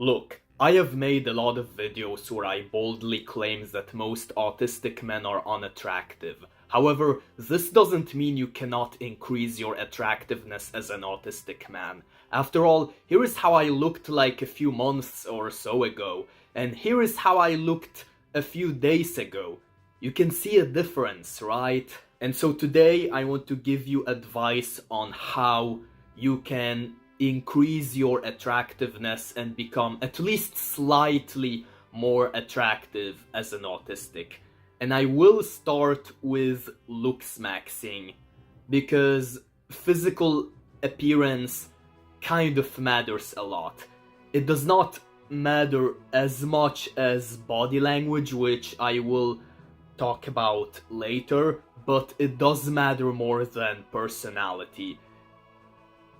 Look, I have made a lot of videos where I boldly claim that most autistic men are unattractive. However, this doesn't mean you cannot increase your attractiveness as an autistic man. After all, here is how I looked like a few months or so ago, and here is how I looked a few days ago. You can see a difference, right? And so today I want to give you advice on how you can increase your attractiveness and become at least slightly more attractive as an autistic. And I will start with looks maxing because physical appearance kind of matters a lot. It does not matter as much as body language, which I will talk about later, but it does matter more than personality.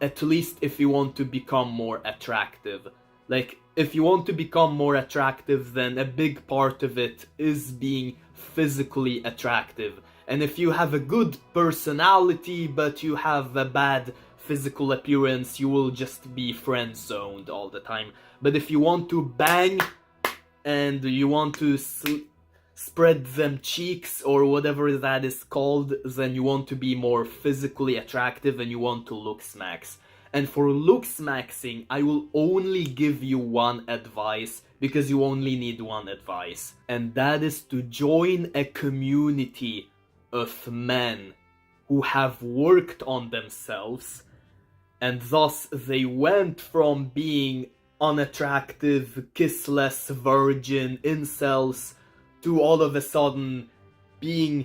At least if you want to become more attractive. Like, if you want to become more attractive, then a big part of it is being physically attractive. And if you have a good personality, but you have a bad physical appearance, you will just be friend-zoned all the time. But if you want to bang, and you want to spread them cheeks or whatever that is called, then you want to be more physically attractive and you want to looks max. And for looks maxing, I will only give you one advice because you only need one advice. And that is to join a community of men who have worked on themselves and thus they went from being unattractive, kissless, virgin, incels to all of a sudden being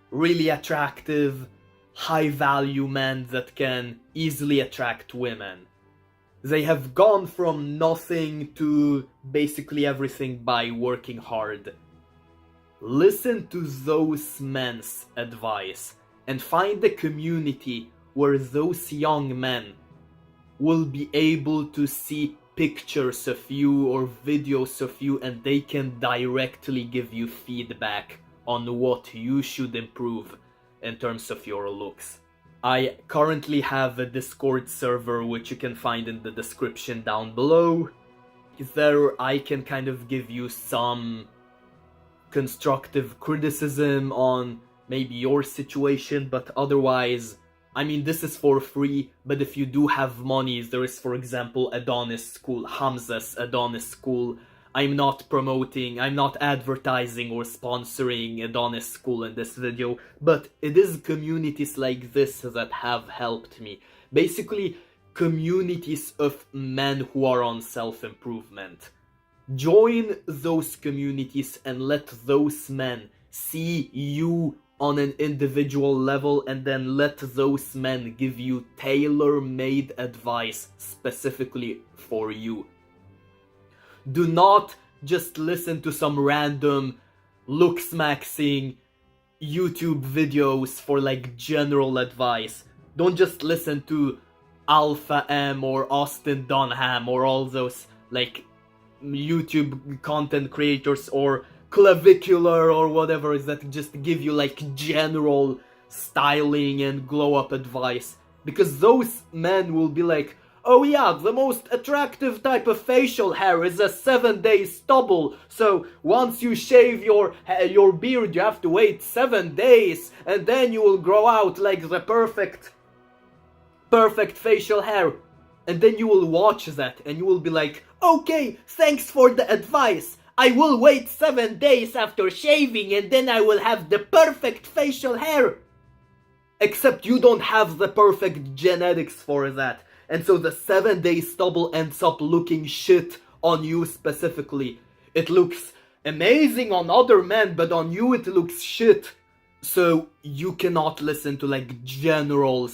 really attractive, high-value men that can easily attract women. They have gone from nothing to basically everything by working hard. Listen to those men's advice and find a community where those young men will be able to see pictures of you or videos of you and they can directly give you feedback on what you should improve in terms of your looks. I currently have a Discord server which you can find in the description down below. There I can kind of give you some constructive criticism on maybe your situation, but otherwise, I mean, this is for free, but if you do have money, there is, for example, Adonis School, Hamza's Adonis School. I'm not promoting, I'm not advertising or sponsoring Adonis School in this video, but it is communities like this that have helped me. Basically, communities of men who are on self-improvement. Join those communities and let those men see you on an individual level and then let those men give you tailor-made advice specifically for you. Do not just listen to some random looks maxing YouTube videos for like general advice. Don't just listen to Alpha M or Austin Dunham or all those like YouTube content creators or Clavicular or whatever that just give you like general styling and glow up advice, because those men will be like, oh yeah, the most attractive type of facial hair is a 7-day stubble, so once you shave your beard you have to wait 7 days and then you will grow out like the perfect facial hair. And then you will watch that and you will be like, okay, thanks for the advice. I will wait 7 days after shaving and then I will have the perfect facial hair. Except you don't have the perfect genetics for that. And so the 7-day stubble ends up looking shit on you specifically. It looks amazing on other men, but on you it looks shit. So you cannot listen to like general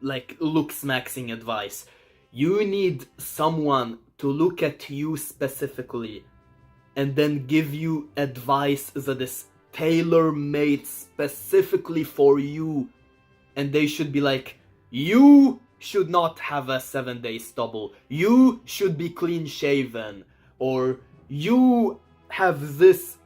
like looks maxing advice. You need someone to look at you specifically and then give you advice that is tailor-made specifically for you. And they should be like, you should not have a 7-day stubble. You should be clean shaven. Or you have this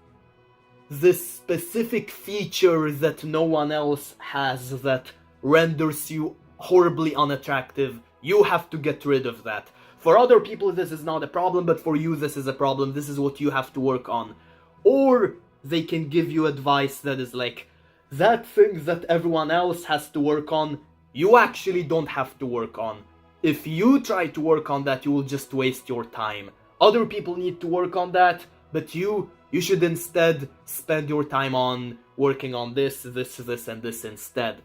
specific feature that no one else has that renders you horribly unattractive. You have to get rid of that. For other people, this is not a problem, but for you, this is a problem. This is what you have to work on. Or they can give you advice that is like, that thing that everyone else has to work on, you actually don't have to work on. If you try to work on that, you will just waste your time. Other people need to work on that, but you should instead spend your time on working on this, and this instead.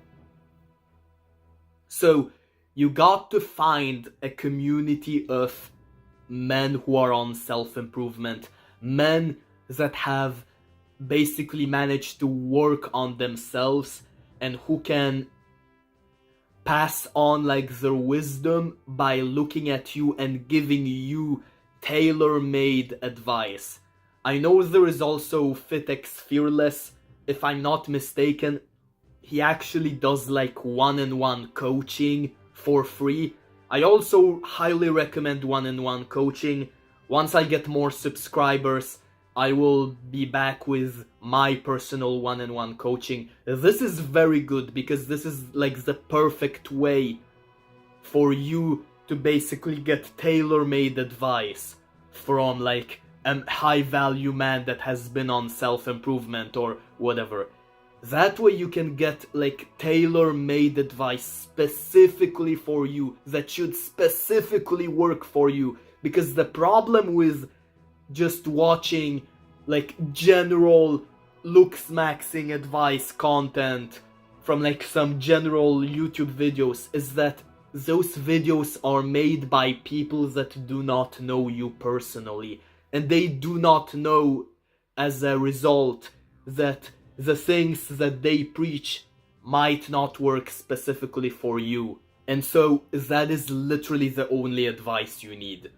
So, you got to find a community of men who are on self-improvement, men that have basically managed to work on themselves and who can pass on like their wisdom by looking at you and giving you tailor-made advice. I know there is also FitX Fearless. If I'm not mistaken, he actually does like one-on-one coaching for free. I also highly recommend one-on-one coaching. Once I get more subscribers, I will be back with my personal one-on-one coaching. This is very good because this is like the perfect way for you to basically get tailor-made advice from like a high-value man that has been on self-improvement or whatever. That way you can get like tailor-made advice specifically for you that should specifically work for you. Because the problem with just watching like general looks-maxing advice content from like some general YouTube videos is that those videos are made by people that do not know you personally, and they do not know as a result that the things that they preach might not work specifically for you. And so that is literally the only advice you need.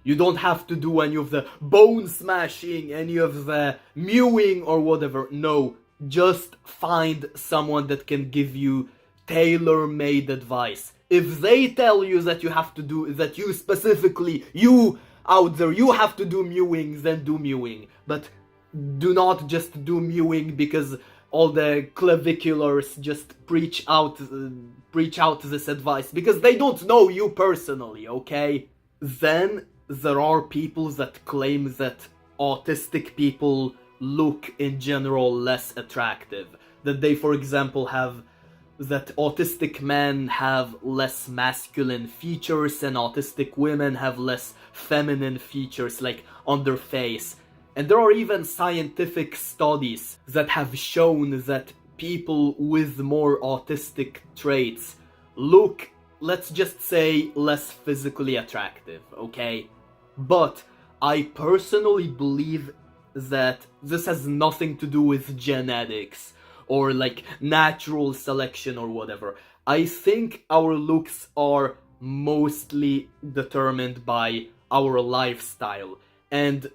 You don't have to do any of the bone smashing, any of the mewing or whatever. No, just find someone that can give you tailor-made advice. If they tell you that you have to do, that you specifically, you out there, you have to do mewing, then do mewing. But do not just do mewing because all the claviculars just preach out this advice, because they don't know you personally, okay? Then there are people that claim that autistic people look in general less attractive. That they, for example, that autistic men have less masculine features and autistic women have less feminine features, like on their face. And there are even scientific studies that have shown that people with more autistic traits look, let's just say, less physically attractive, okay? But I personally believe that this has nothing to do with genetics or like natural selection or whatever. I think our looks are mostly determined by our lifestyle. And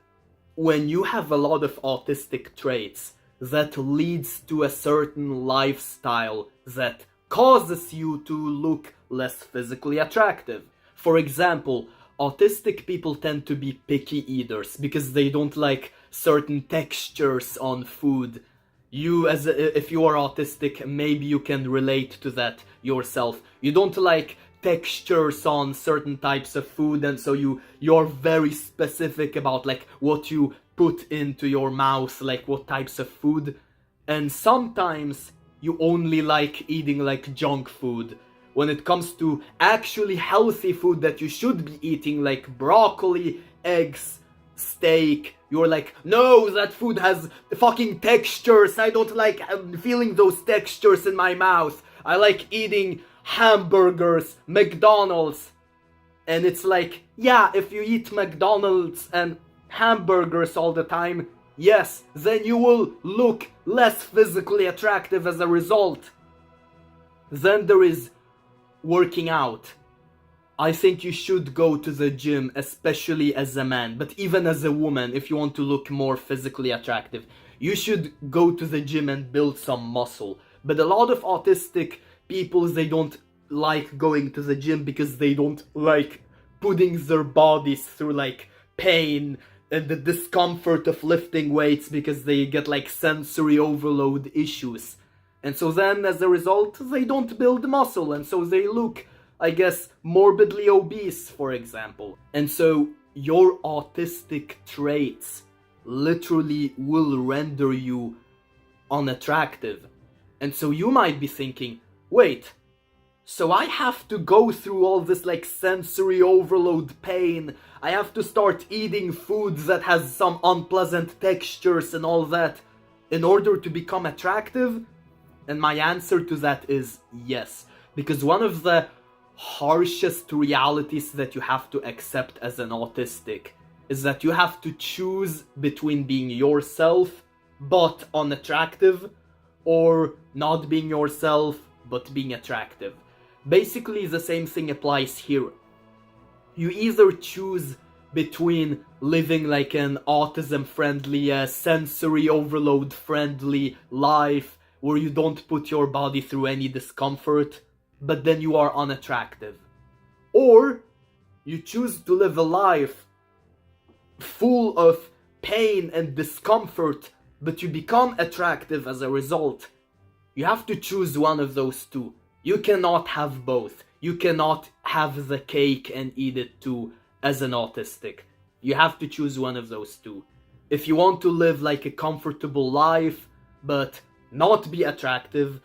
when you have a lot of autistic traits, that leads to a certain lifestyle that causes you to look less physically attractive. For example, autistic people tend to be picky eaters because they don't like certain textures on food. If you are autistic, maybe you can relate to that yourself. You don't like textures on certain types of food, and so you're very specific about like what you put into your mouth, like what types of food. And sometimes you only like eating like junk food. When it comes to actually healthy food that you should be eating, like broccoli, eggs, steak, you're like, no, that food has fucking textures. I don't like feeling those textures in my mouth. I like eating hamburgers, McDonald's. And it's like, yeah, if you eat McDonald's and hamburgers all the time, yes, then you will look less physically attractive as a result. Then there is working out. I think you should go to the gym, especially as a man, but even as a woman, if you want to look more physically attractive, you should go to the gym and build some muscle. But a lot of autistic people, they don't like going to the gym because they don't like putting their bodies through like pain and the discomfort of lifting weights because they get like sensory overload issues. And so then as a result, they don't build muscle, and so they look I guess, morbidly obese, for example. And so your autistic traits literally will render you unattractive. And so you might be thinking, wait, so I have to go through all this like sensory overload pain. I have to start eating foods that has some unpleasant textures and all that in order to become attractive? And my answer to that is yes. Because one of the harshest realities that you have to accept as an autistic is that you have to choose between being yourself but unattractive, or not being yourself but being attractive. Basically, the same thing applies here. You either choose between living like an autism-friendly, sensory overload-friendly life where you don't put your body through any discomfort, but then you are unattractive. Or you choose to live a life full of pain and discomfort, but you become attractive as a result. You have to choose one of those two. You cannot have both. You cannot have the cake and eat it too as an autistic. You have to choose one of those two. If you want to live like a comfortable life, but not be attractive,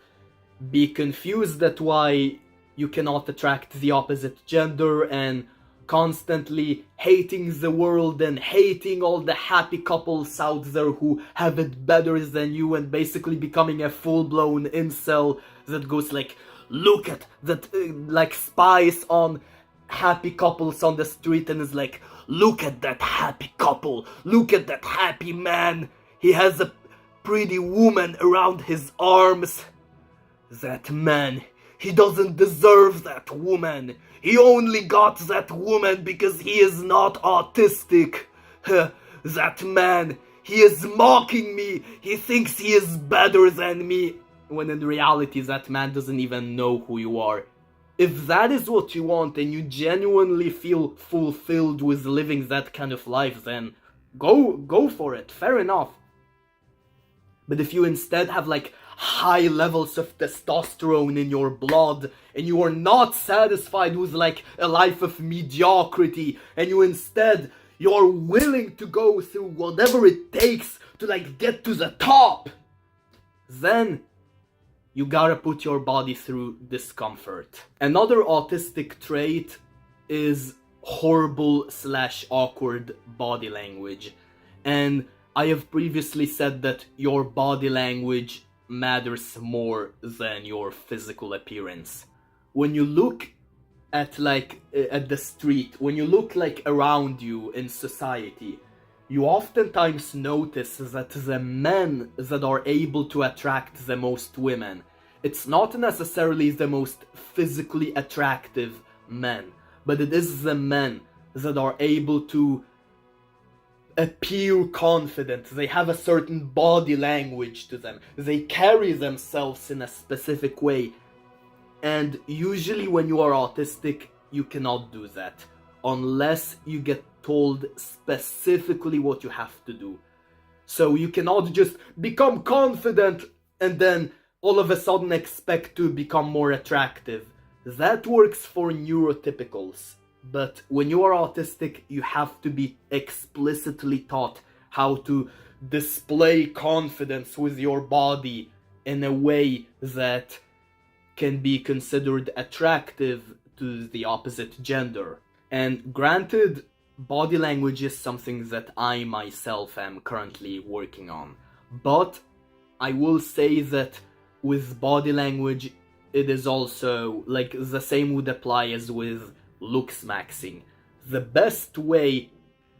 be confused at why you cannot attract the opposite gender, and constantly hating the world and hating all the happy couples out there who have it better than you, and basically becoming a full-blown incel that goes like, look at that, like spies on happy couples on the street and is like, look at that happy couple, look at that happy man, he has a pretty woman around his arms. That man, he doesn't deserve that woman. He only got that woman because he is not autistic. That man, he is mocking me. He thinks he is better than me. When in reality, that man doesn't even know who you are. If that is what you want and you genuinely feel fulfilled with living that kind of life, then go for it. Fair enough. But if you instead have like high levels of testosterone in your blood and you are not satisfied with like a life of mediocrity, and you're willing to go through whatever it takes to like get to the top, then you gotta put your body through discomfort. Another autistic trait is horrible/awkward body language. And I have previously said that your body language matters more than your physical appearance. When you look at the street, when you look like around you in society, you oftentimes notice that the men that are able to attract the most women, it's not necessarily the most physically attractive men, but it is the men that are able to appear confident. They have a certain body language to them. They carry themselves in a specific way. And usually when you are autistic, you cannot do that unless you get told specifically what you have to do. So you cannot just become confident and then all of a sudden expect to become more attractive. That works for neurotypicals. But when you are autistic, you have to be explicitly taught how to display confidence with your body in a way that can be considered attractive to the opposite gender. And granted, body language is something that I myself am currently working on. But I will say that with body language, it is also like the same would apply as with looks maxing. The best way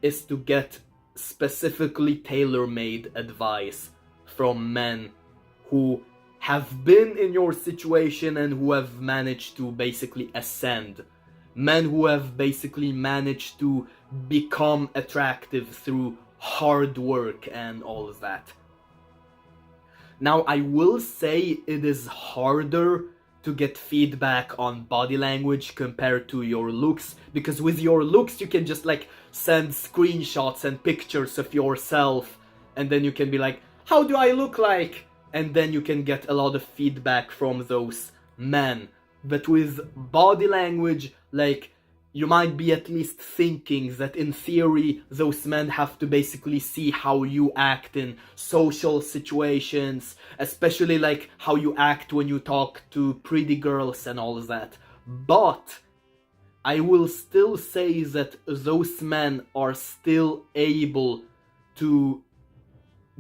is to get specifically tailor-made advice from men who have been in your situation and who have managed to basically ascend. Men who have basically managed to become attractive through hard work and all of that. Now, I will say it is harder to get feedback on body language compared to your looks, because with your looks you can just like send screenshots and pictures of yourself and then you can be like, how do I look like? And then you can get a lot of feedback from those men. But with body language, like, you might be at least thinking that in theory those men have to basically see how you act in social situations, especially like how you act when you talk to pretty girls and all that. But I will still say that those men are still able to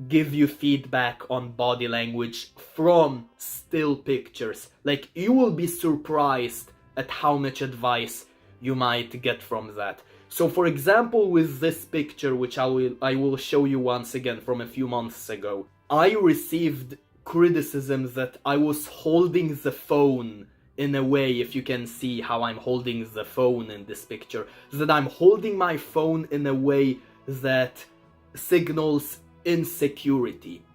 give you feedback on body language from still pictures. Like, you will be surprised at how much advice you might get from that. So for example, with this picture, which I will show you once again from a few months ago, I received criticisms that I was holding the phone in a way, if you can see how I'm holding the phone in this picture, that I'm holding my phone in a way that signals insecurity.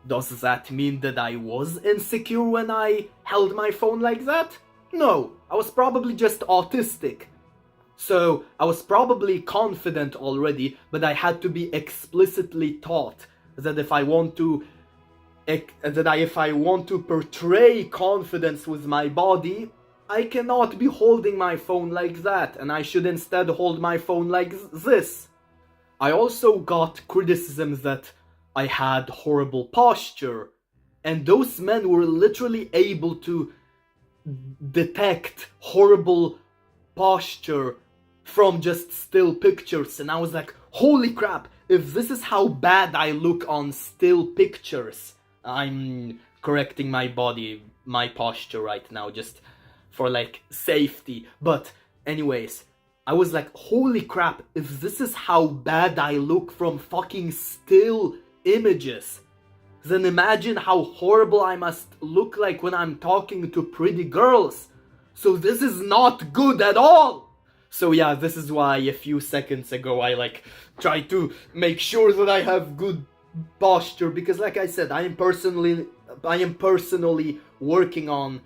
Does that mean that I was insecure when I held my phone like that? No, I was probably just autistic. So I was probably confident already, but I had to be explicitly taught that if I want to portray confidence with my body, I cannot be holding my phone like that, and I should instead hold my phone like this. I also got criticisms that I had horrible posture, and those men were literally able to detect horrible posture from just still pictures, and I was like, holy crap, if this is how bad I look on still pictures. I'm correcting my posture right now, just for like safety. But anyways, I was like, holy crap, if this is how bad I look from fucking still images, then imagine how horrible I must look like when I'm talking to pretty girls. So this is not good at all. So yeah, this is why a few seconds ago I like tried to make sure that I have good posture, because like I said, I am personally working on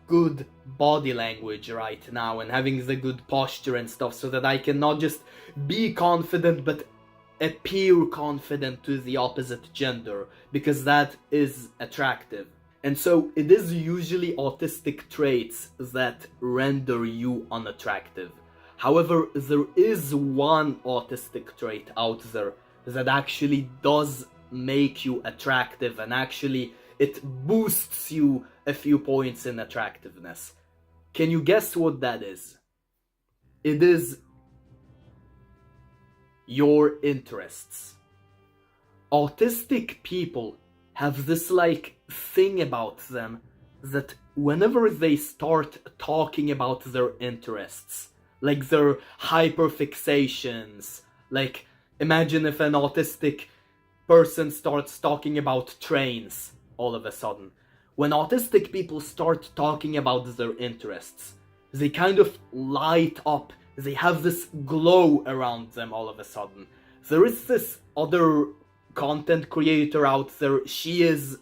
good body language right now and having the good posture and stuff, so that I can not just be confident but appear confident to the opposite gender, because that is attractive. And so it is usually autistic traits that render you unattractive. However, there is one autistic trait out there that actually does make you attractive, and actually it boosts you a few points in attractiveness. Can you guess what that is? It is your interests. Autistic people have this like thing about them that whenever they start talking about their interests, like their hyperfixations, like imagine if an autistic person starts talking about trains all of a sudden. When autistic people start talking about their interests, they kind of light up. They have this glow around them all of a sudden. There is this other content creator out there. She is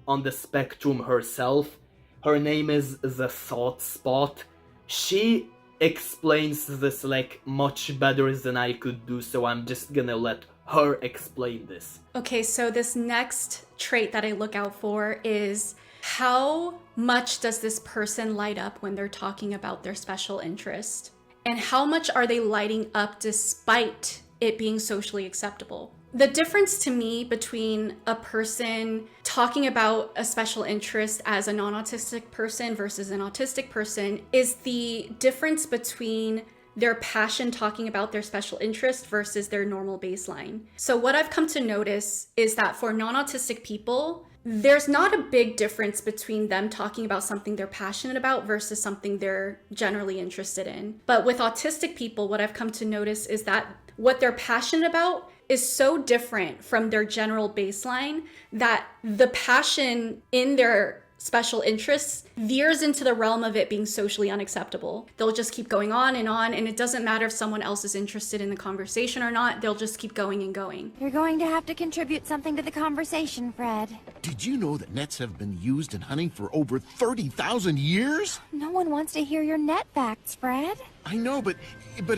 on the spectrum herself. Her name is The Thought Spot. She explains this like much better than I could do, so I'm just gonna let her explain this. Okay, so this next trait that I look out for is how much does this person light up when they're talking about their special interest? And how much are they lighting up despite it being socially acceptable? The difference to me between a person talking about a special interest as a non-autistic person versus an autistic person is the difference between their passion talking about their special interest versus their normal baseline. So what I've come to notice is that for non-autistic people, there's not a big difference between them talking about something they're passionate about versus something they're generally interested in. But with autistic people, what I've come to notice is that what they're passionate about is so different from their general baseline that the passion in their special interests veers into the realm of it being socially unacceptable. They'll just keep going on, and it doesn't matter if someone else is interested in the conversation or not, they'll just keep going and going. You're going to have to contribute something to the conversation, Fred. Did you know that nets have been used in hunting for over 30,000 years? No one wants to hear your net facts, Fred. I know, but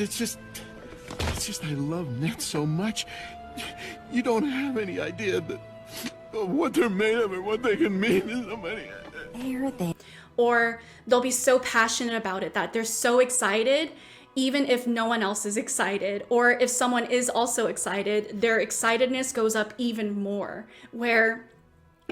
it's just I love nets so much. You don't have any idea of what they're made of or what they can mean to somebody. There they. Or they'll be so passionate about it that they're so excited even if no one else is excited. Or if someone is also excited, their excitedness goes up even more, where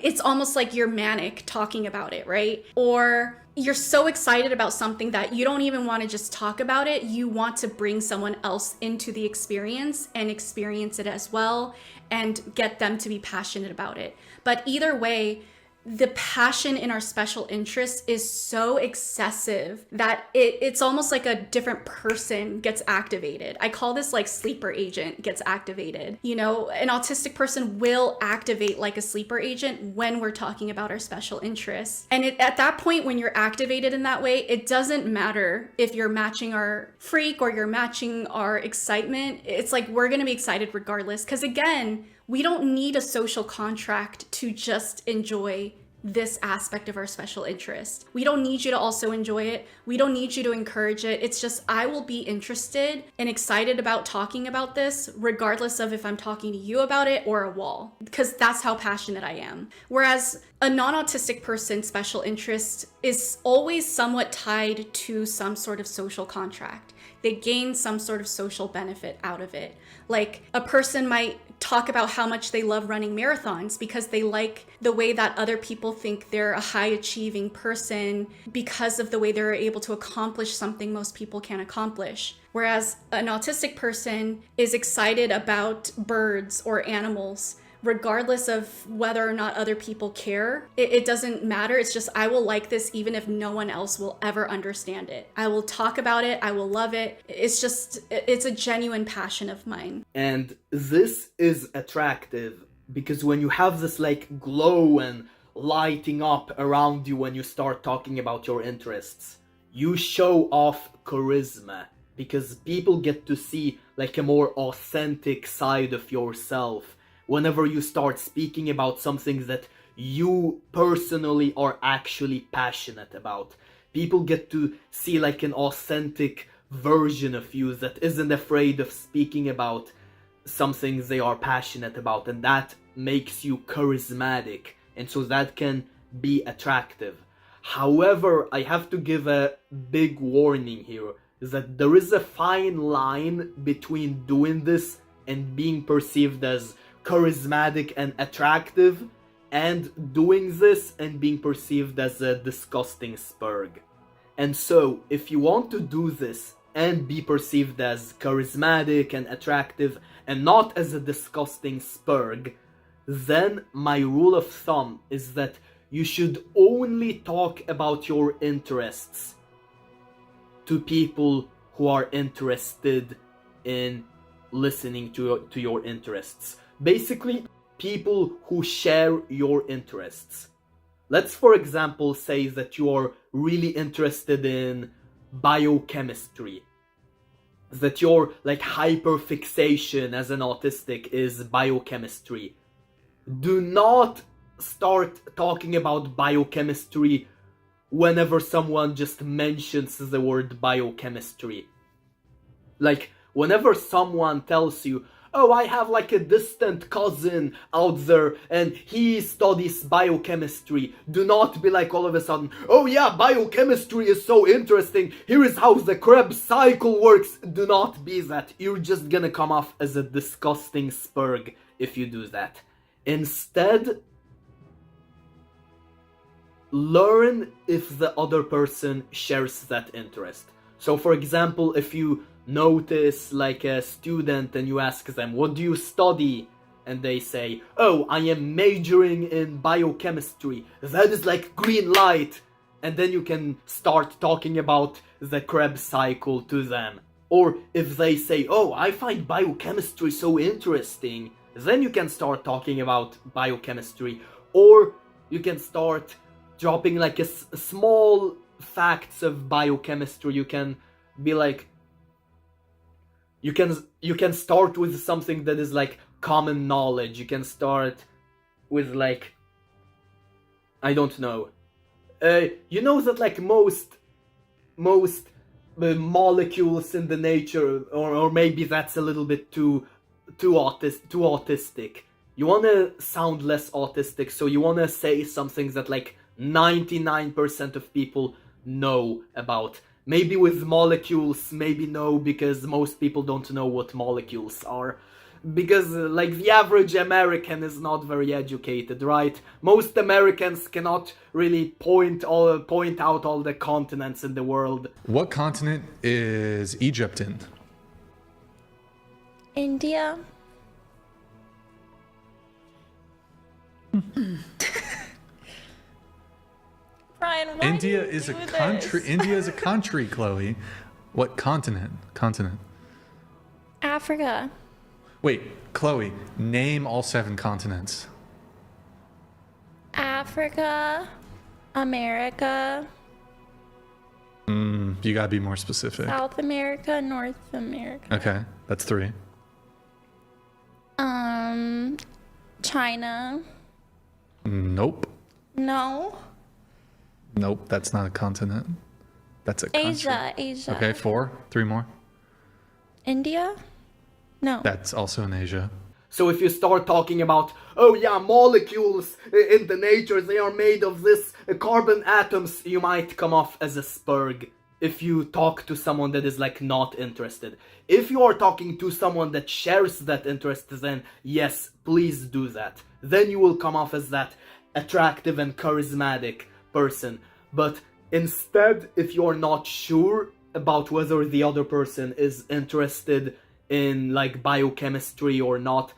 it's almost like you're manic talking about it, right? Or you're so excited about something that you don't even want to just talk about it. You want to bring someone else into the experience and experience it as well and get them to be passionate about it. But either way, the passion in our special interests is so excessive that it's almost like a different person gets activated. I call this like sleeper agent gets activated. You know, an autistic person will activate like a sleeper agent when we're talking about our special interests. And at that point, when you're activated in that way, it doesn't matter if you're matching our freak or you're matching our excitement. It's like we're going to be excited regardless. Because again, we don't need a social contract to just enjoy this aspect of our special interest. We don't need you to also enjoy it. We don't need you to encourage it. It's just, I will be interested and excited about talking about this, regardless of if I'm talking to you about it or a wall, because that's how passionate I am. Whereas a non-autistic person's special interest is always somewhat tied to some sort of social contract. They gain some sort of social benefit out of it. Like a person might talk about how much they love running marathons because they like the way that other people think they're a high achieving person because of the way they're able to accomplish something most people can't accomplish. Whereas an autistic person is excited about birds or animals regardless of whether or not other people care. It doesn't matter. It's just, I will like this even if no one else will ever understand it. I will talk about it. I will love it. It's just, it's a genuine passion of mine. And this is attractive because when you have this like glow and lighting up around you when you start talking about your interests, you show off charisma because people get to see like a more authentic side of yourself whenever you start speaking about something that you personally are actually passionate about. People get to see like an authentic version of you that isn't afraid of speaking about something they are passionate about, and that makes you charismatic, and so that can be attractive. However, I have to give a big warning here, is that there is a fine line between doing this and being perceived as charismatic and attractive, and doing this and being perceived as a disgusting spurg. And so, if you want to do this and be perceived as charismatic and attractive and not as a disgusting spurg, then my rule of thumb is that you should only talk about your interests to people who are interested in listening to your interests. Basically, people who share your interests. Let's, for example, say that you are really interested in biochemistry. That your like hyperfixation as an autistic is biochemistry. Do not start talking about biochemistry whenever someone just mentions the word biochemistry. Like, whenever someone tells you, oh, I have like a distant cousin out there and he studies biochemistry, do not be like all of a sudden, oh yeah, biochemistry is so interesting, here is how the Krebs cycle works. Do not be that. You're just gonna come off as a disgusting spurg if you do that. Instead, learn if the other person shares that interest. So for example, if you notice like a student and you ask them, what do you study? And they say, oh, I am majoring in biochemistry. That is like green light. And then you can start talking about the Krebs cycle to them. Or if they say, oh, I find biochemistry so interesting, then you can start talking about biochemistry. Or you can start dropping like a small facts of biochemistry. You can be like, you can start with something that is like common knowledge. You can start with like, I don't know. You know that like most molecules in the nature, or maybe that's a little bit too autistic. You wanna sound less autistic, so you wanna say something that like 99% of people know about. Maybe with molecules, maybe no, because most people don't know what molecules are. Because, like, the average American is not very educated, right? Most Americans cannot really point out all the continents in the world. What continent is Egypt in? India. Brian, why India do you is a do country. this? India is a country, Chloe. What continent? Continent. Africa. Wait, Chloe, name all 7 continents. Africa. America. You gotta be more specific. South America. North America. Okay, that's 3. China. Nope. No. Nope, that's not a continent. That's a country. Asia. Okay, 4. 3 more. India? No. That's also in Asia. So if you start talking about, oh yeah, molecules in the nature, they are made of this carbon atoms, you might come off as a spurg if you talk to someone that is like not interested. If you are talking to someone that shares that interest, then yes, please do that. Then you will come off as that attractive and charismatic person. But instead, if you're not sure about whether the other person is interested in like biochemistry or not,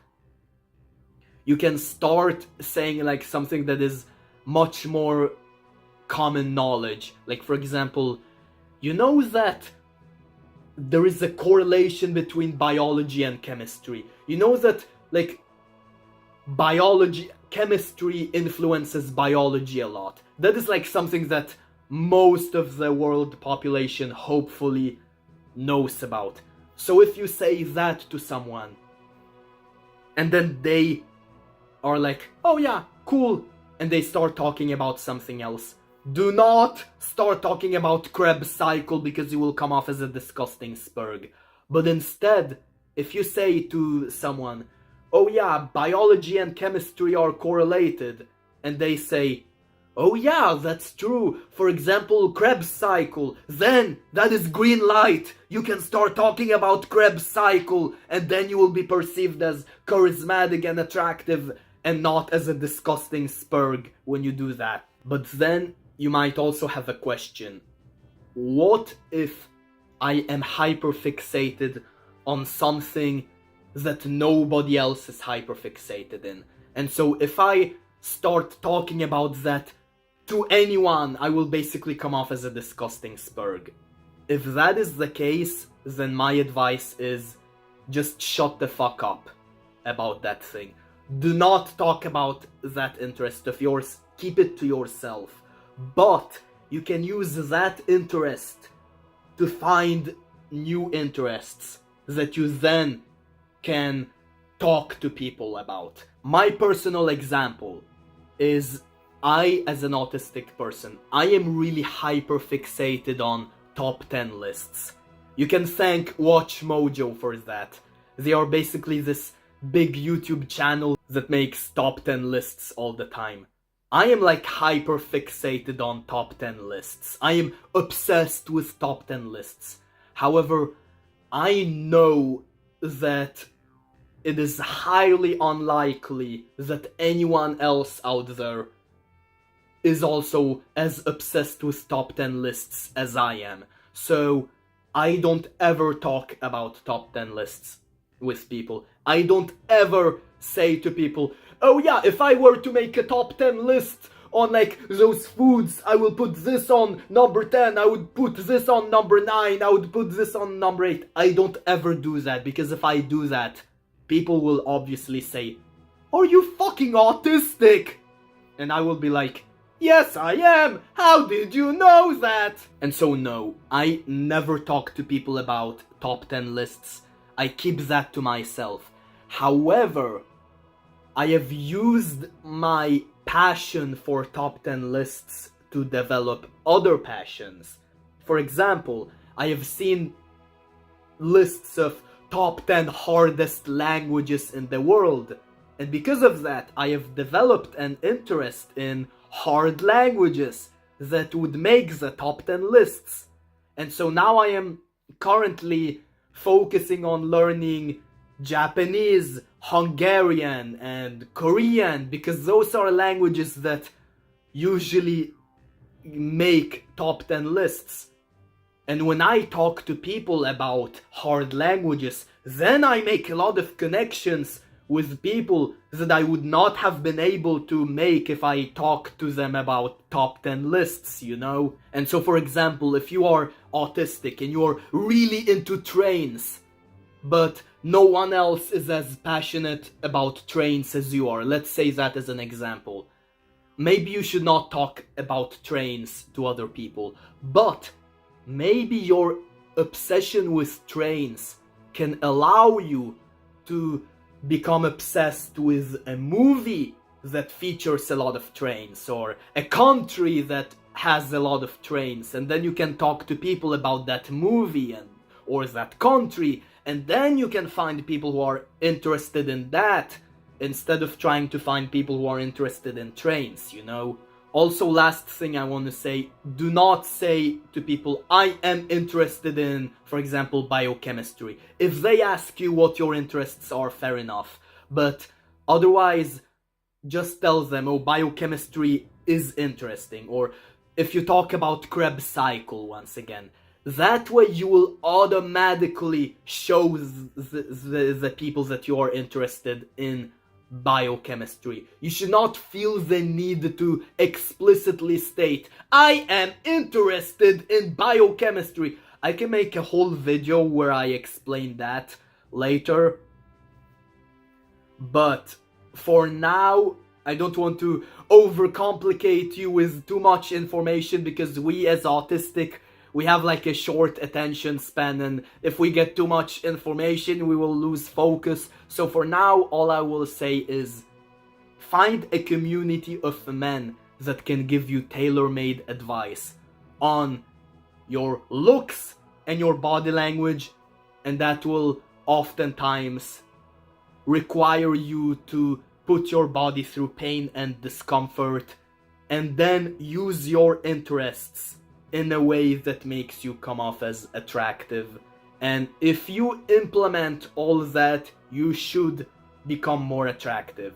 you can start saying like something that is much more common knowledge. Like, for example, you know that there is a correlation between biology and chemistry. You know that like chemistry influences biology a lot. That is like something that most of the world population hopefully knows about. So if you say that to someone, and then they are like, oh yeah, cool, and they start talking about something else, do not start talking about Krebs cycle because you will come off as a disgusting spurg. But instead, if you say to someone, oh yeah, biology and chemistry are correlated, and they say, oh yeah, that's true, for example, Krebs cycle, then that is green light, you can start talking about Krebs cycle, and then you will be perceived as charismatic and attractive, and not as a disgusting spurg when you do that. But then you might also have a question. What if I am hyperfixated on something that nobody else is hyperfixated in? And so if I start talking about that to anyone, I will basically come off as a disgusting spurg. If that is the case, then my advice is just shut the fuck up about that thing. Do not talk about that interest of yours, keep it to yourself. But you can use that interest to find new interests that you then can talk to people about. My personal example is I, as an autistic person, I am really hyper-fixated on top 10 lists. You can thank Watch Mojo for that. They are basically this big YouTube channel that makes top 10 lists all the time. I am like hyper-fixated on top 10 lists. I am obsessed with top 10 lists. However, I know that it is highly unlikely that anyone else out there is also as obsessed with top 10 lists as I am. So I don't ever talk about top 10 lists with people. I don't ever say to people, oh yeah, if I were to make a top 10 list on like those foods, I will put this on number 10, I would put this on number 9, I would put this on number 8. I don't ever do that, because if I do that, people will obviously say, are you fucking autistic? And I will be like, yes, I am! How did you know that? And so no, I never talk to people about top 10 lists. I keep that to myself. However, I have used my passion for top 10 lists to develop other passions. For example, I have seen lists of top 10 hardest languages in the world, And because of that, I have developed an interest in hard languages that would make the top 10 lists. And so now I am currently focusing on learning Japanese, Hungarian, and Korean, because those are languages that usually make top 10 lists. And when I talk to people about hard languages, then I make a lot of connections with people that I would not have been able to make if I talked to them about top 10 lists, you know? And so, for example, if you are autistic and you're really into trains, but no one else is as passionate about trains as you are, let's say that as an example, maybe you should not talk about trains to other people, but maybe your obsession with trains can allow you to become obsessed with a movie that features a lot of trains, or a country that has a lot of trains, and then you can talk to people about that movie or that country, and then you can find people who are interested in that instead of trying to find people who are interested in trains, you know? Also, last thing I want to say, do not say to people, I am interested in, for example, biochemistry. If they ask you what your interests are, fair enough. But otherwise, just tell them, oh, biochemistry is interesting. Or if you talk about Krebs cycle once again, that way you will automatically show the people that you are interested in biochemistry. You should not feel the need to explicitly state, I am interested in biochemistry. I can make a whole video where I explain that later. But for now, I don't want to overcomplicate you with too much information, because we as autistic, we have like a short attention span, and if we get too much information, we will lose focus. So for now, all I will say is find a community of men that can give you tailor-made advice on your looks and your body language, and that will oftentimes require you to put your body through pain and discomfort, and then use your interests in a way that makes you come off as attractive. And if you implement all that, you should become more attractive.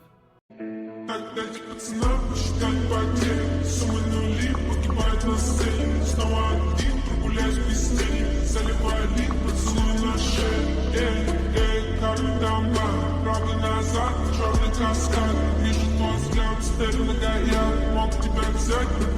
Вижу твой взгляд, теперь нагоя, мог тебя взять.